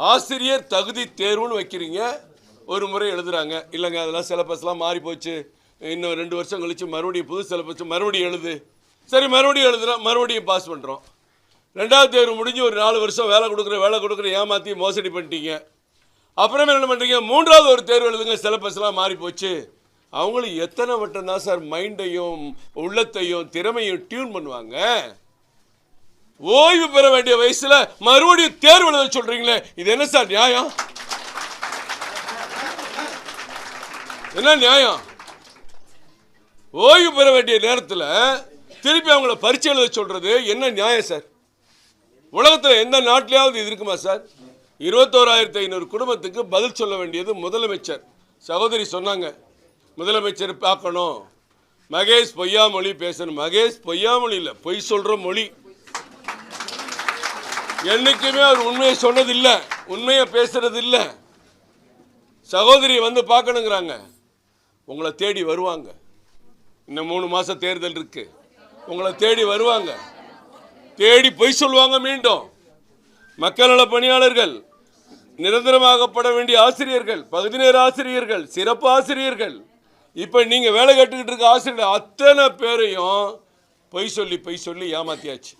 ஆசிரியர் தகுதி தேர்வுன்னு வைக்கிறீங்க, ஒரு முறை எழுதுறாங்க. இல்லைங்க அதெல்லாம் சிலபஸ்லாம் மாறி போச்சு, இன்னும் 2 வருஷம் கழிச்சு மறுபடியும் புது சிலபஸ் மறுபடியும் எழுது. சரி மறுபடியும் எழுதுகிறோம், மறுபடியும் பாஸ் பண்ணுறோம். 2வது தேர்வு முடிஞ்சு ஒரு 4 வருஷம் வேலை கொடுக்குற ஏமாற்றி மோசடி பண்ணிட்டீங்க. அப்புறமே என்ன பண்ணுறீங்க, 3வது ஒரு தேர்வு எழுதுங்க, சிலபஸ்லாம் மாறி போச்சு. அவங்களும் எத்தனை வட்டம் தான் சார் மைண்டையும் உள்ளத்தையும் திறமையும் டியூன் பண்ணுவாங்க? ஓய்வு பெற வேண்டிய வயசுல மறுபடியும் தேர்வு எழுத சொல்றீங்களே, இது என்ன சார் நியாயம்? என்ன நியாயம்? ஓய்வு பெற வேண்டிய நேரத்தில் திருப்பி அவங்கள பரீட்சை எழுத சொல்றது என்ன நியாயம் சார்? உலகத்தில் எந்த நாட்டிலேயாவது இது இருக்குமா சார்? 21,500 குடும்பத்துக்கு பதில் சொல்ல வேண்டியது முதலமைச்சர். சகோதரி சொன்னாங்க, முதலமைச்சர் பார்க்கணும், மகேஷ் பொய்யாமொழி பேசணும். மகேஷ் பொய்யாமொழி இல்லை, பொய் சொல்ற மொழி. என்னைக்குமே அவர் உண்மையை சொன்னது இல்லை, உண்மையை பேசுறது இல்லை. சகோதரி வந்து பார்க்கணுங்கிறாங்க, உங்களை தேடி வருவாங்க. இன்னும் 3 மாசம் தேர்தல் இருக்கு, உங்களை தேடி வருவாங்க, தேடி பொய் சொல்லுவாங்க. மீண்டும் மக்கள் நல பணியாளர்கள், நிரந்தரமாகப்பட வேண்டிய ஆசிரியர்கள், பகுதி நேர ஆசிரியர்கள், சிறப்பு ஆசிரியர்கள், இப்ப நீங்க வேலை கட்டுக்கிட்டு இருக்க ஆசிரியர்கள் அத்தனை பேரையும் பொய் சொல்லி ஏமாத்தியாச்சு.